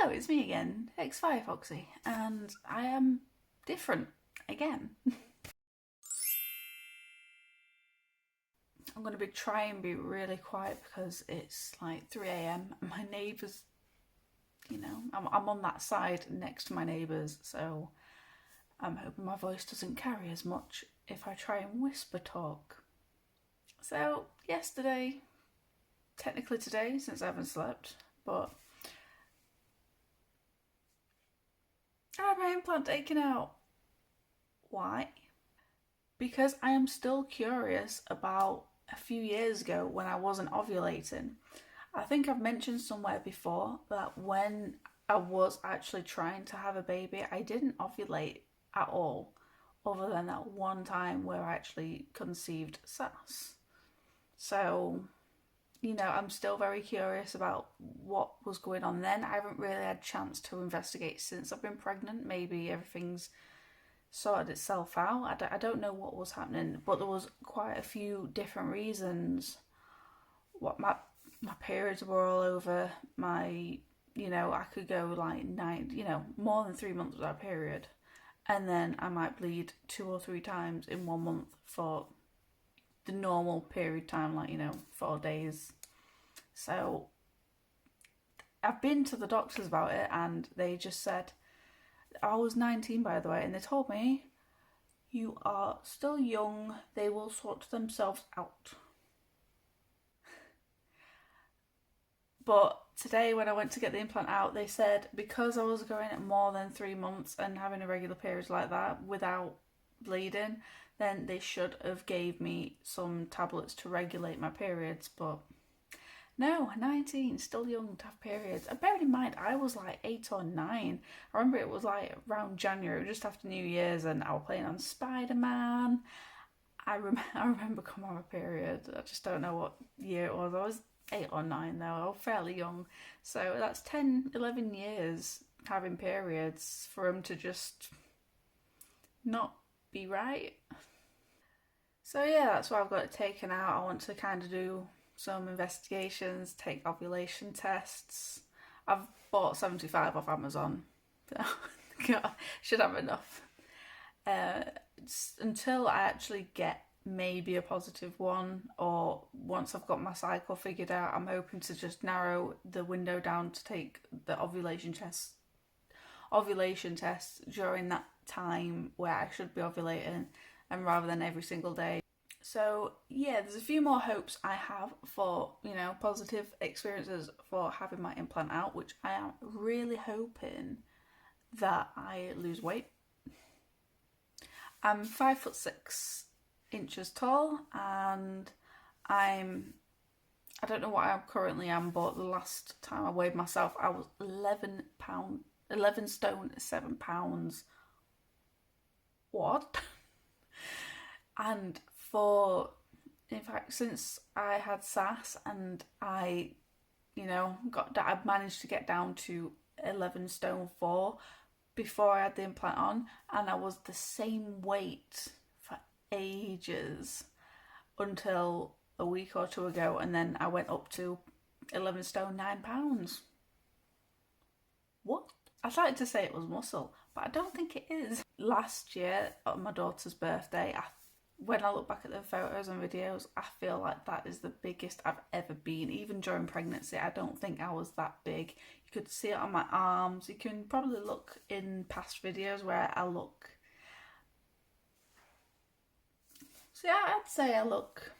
Hello, it's me again, Foxy, and I am different again. I'm going to try and be really quiet because it's like 3 a.m. and my neighbours, I'm on that side next to my neighbours, so I'm hoping my voice doesn't carry as much if I try and whisper talk. So, yesterday, technically today, since I haven't slept, but I had my implant taken out. Why? Because I am still curious about a few years ago when I wasn't ovulating. I think I've mentioned somewhere before that when I was actually trying to have a baby, I didn't ovulate at all, other than that one time where I actually conceived SAS. So, I'm still very curious about what was going on then. I haven't really had a chance to investigate since I've been pregnant. Maybe everything's sorted itself out. I don't know what was happening, but there was quite a few different reasons. What my periods were all over. I could go like more than 3 months without a period, and then I might bleed 2 or 3 times in 1 month for the normal period time, 4 days. So I've been to the doctors about it, and they just said, I was 19 by the way, and they told me, you are still young, they will sort themselves out. But today when I went to get the implant out, they said because I was going at more than 3 months and having irregular periods like that without bleeding, then they should have gave me some tablets to regulate my periods. But no, 19, still young to have periods. And bearing in mind, I was like 8 or 9. I remember it was like around January, just after New Year's, and I was playing on Spider-Man. I remember coming on my period. I just don't know what year it was. I was 8 or 9 though, I was fairly young. So that's 10, 11 years having periods for them to just not be right. So yeah, that's why I've got it taken out. I want to kind of do some investigations, take ovulation tests. I've bought 75 off Amazon, so should have enough. Until I actually get maybe a positive one, or once I've got my cycle figured out, I'm hoping to just narrow the window down to take the ovulation test during that time where I should be ovulating, and rather than every single day. So yeah, there's a few more hopes I have for, positive experiences for having my implant out, which I am really hoping that I lose weight. I'm 5'6" tall, and I don't know what I currently am, but the last time I weighed myself, I was 11 stone 7 pounds. What? And in fact, since I had SAS and I managed to get down to 11 stone 4 before I had the implant on, and I was the same weight for ages until a week or 2 ago, and then I went up to 11 stone 9 pounds. What? I started to say it was muscle, but I don't think it is. Last year on my daughter's birthday, when I look back at the photos and videos, I feel like that is the biggest I've ever been. Even during pregnancy, I don't think I was that big. You could see it on my arms. You can probably look in past videos where I look. So yeah, I'd say I look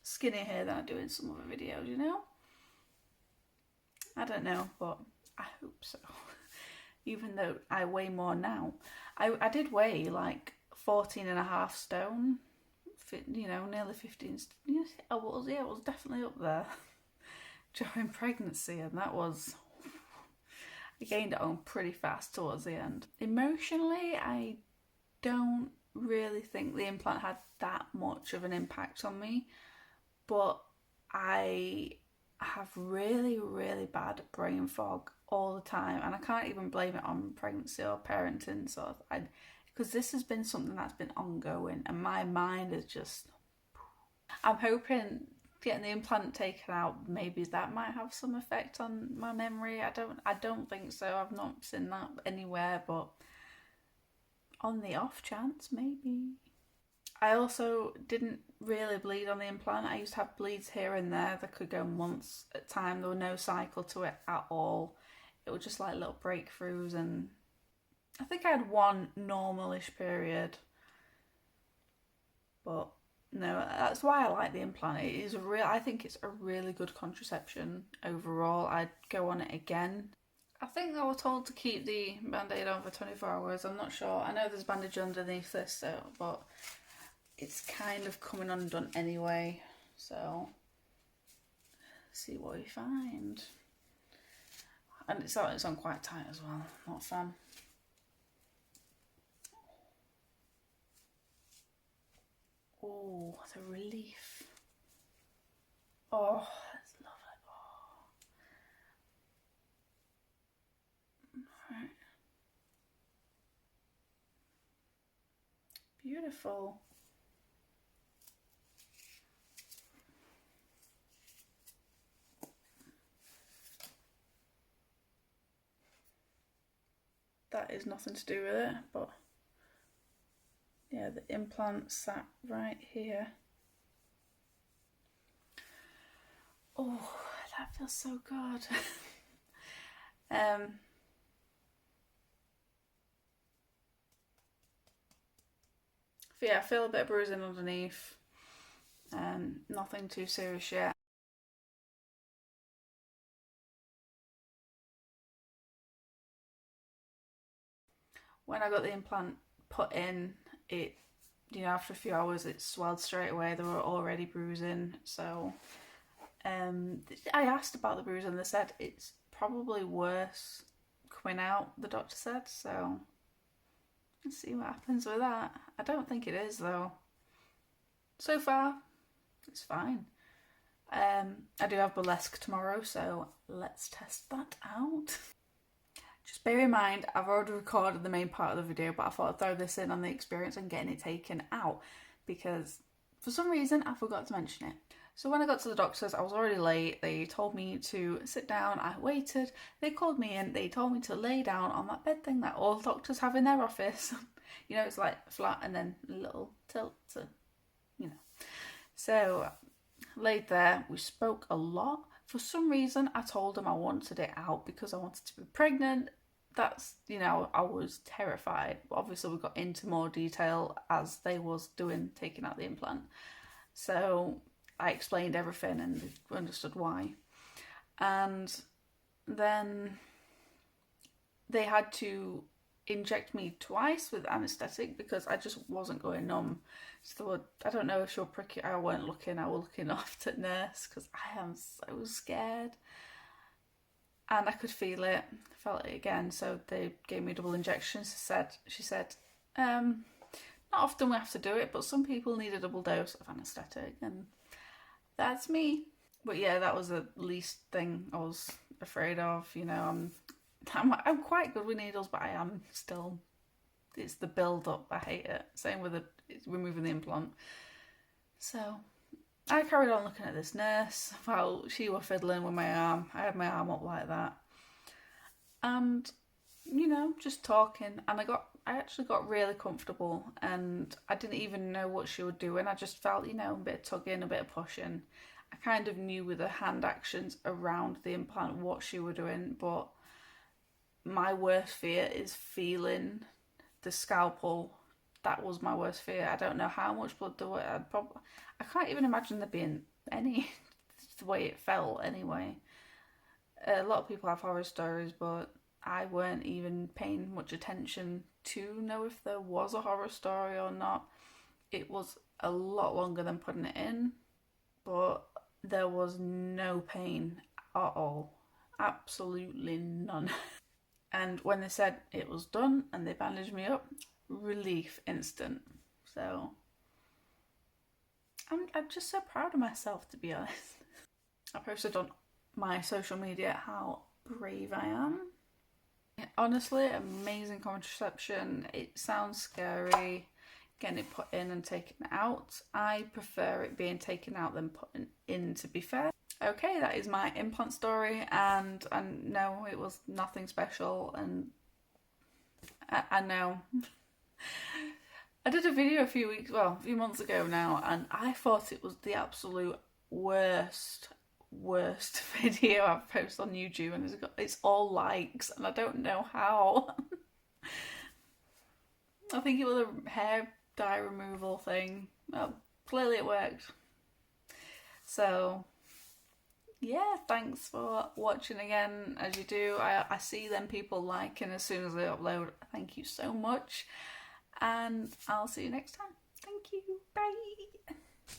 skinnier here than I do in some other videos, I don't know, but I hope so. Even though I weigh more now. I did weigh like 14.5 stone, nearly 15. Yes, I was definitely up there during pregnancy, and that was, I gained it on pretty fast towards the end. Emotionally, I don't really think the implant had that much of an impact on me, but I have really, really bad brain fog all the time, and I can't even blame it on pregnancy or parenting, because this has been something that's been ongoing, and my mind is just, I'm hoping getting the implant taken out, maybe that might have some effect on my memory. I don't think so. I've not seen that anywhere, but on the off chance, maybe. I also didn't really bleed on the implant. I used to have bleeds here and there that could go months at a time. There was no cycle to it at all. It was just like little breakthroughs, and I think I had one normalish period. But no, that's why I like the implant. It is real. I think it's a really good contraception overall. I'd go on it again. I think I was told to keep the band-aid on for 24 hours. I'm not sure. I know there's bandage underneath this, so, but it's kind of coming undone anyway. So, see what we find. And it's on quite tight as well. Not a fan. Oh, the relief. Oh, that's lovely. Oh. Right. Beautiful. That is nothing to do with it, but yeah, the implant sat right here. Oh, that feels so good. Yeah, I feel a bit of bruising underneath. Nothing too serious yet. When I got the implant put in, it, after a few hours, it swelled straight away. They were already bruising, so I asked about the bruising. They said it's probably worse coming out. The doctor said so. Let's see what happens with that. I don't think it is though. So far, it's fine. I do have burlesque tomorrow, so let's test that out. Just bear in mind, I've already recorded the main part of the video, but I thought I'd throw this in on the experience and getting it taken out because for some reason I forgot to mention it. So when I got to the doctor's, I was already late. They told me to sit down. I waited. They called me in. They told me to lay down on that bed thing that all doctors have in their office. It's like flat and then a little tilt to, So laid there. We spoke a lot. For some reason, I told them I wanted it out because I wanted to be pregnant. That's, I was terrified. Obviously, we got into more detail as they was taking out the implant. So I explained everything and they understood why. And then they had to inject me twice with anaesthetic because I just wasn't going numb. So I don't know if she'll prick you. I weren't looking. I was looking after nurse because I am so scared. And I could feel it. Felt it again. So they gave me double injections. She said, not often we have to do it, but some people need a double dose of anaesthetic, and that's me. But yeah, that was the least thing I was afraid of. I'm quite good with needles, but I am still. It's the build up. I hate it. Same with removing the implant. So I carried on looking at this nurse while she was fiddling with my arm. I had my arm up like that, and just talking. And I actually got really comfortable, and I didn't even know what she was doing. I just felt, a bit of tugging, a bit of pushing. I kind of knew with the hand actions around the implant what she was doing, but my worst fear is feeling the scalpel. That was my worst fear. I don't know how much blood there was. I can't even imagine there being any. The way it felt anyway. A lot of people have horror stories, but I weren't even paying much attention to know if there was a horror story or not. It was a lot longer than putting it in, but there was no pain at all. Absolutely none. And when they said it was done and they bandaged me up, relief instant. So I'm just so proud of myself, to be honest. I posted on my social media how brave I am. Honestly, amazing contraception. It sounds scary. getting it put in and taken out. I prefer it being taken out than put in, to be fair. Okay, that is my implant story, and no, it was nothing special, and I know. I did a video a few months ago now, and I thought it was the absolute worst video I've posted on YouTube, and it's all likes, and I don't know how. I think it was a hair dye removal thing. Well, clearly it worked. So yeah, thanks for watching again. As you do, I see them people liking as soon as they upload. Thank you so much, and I'll see you next time. Thank you. Bye.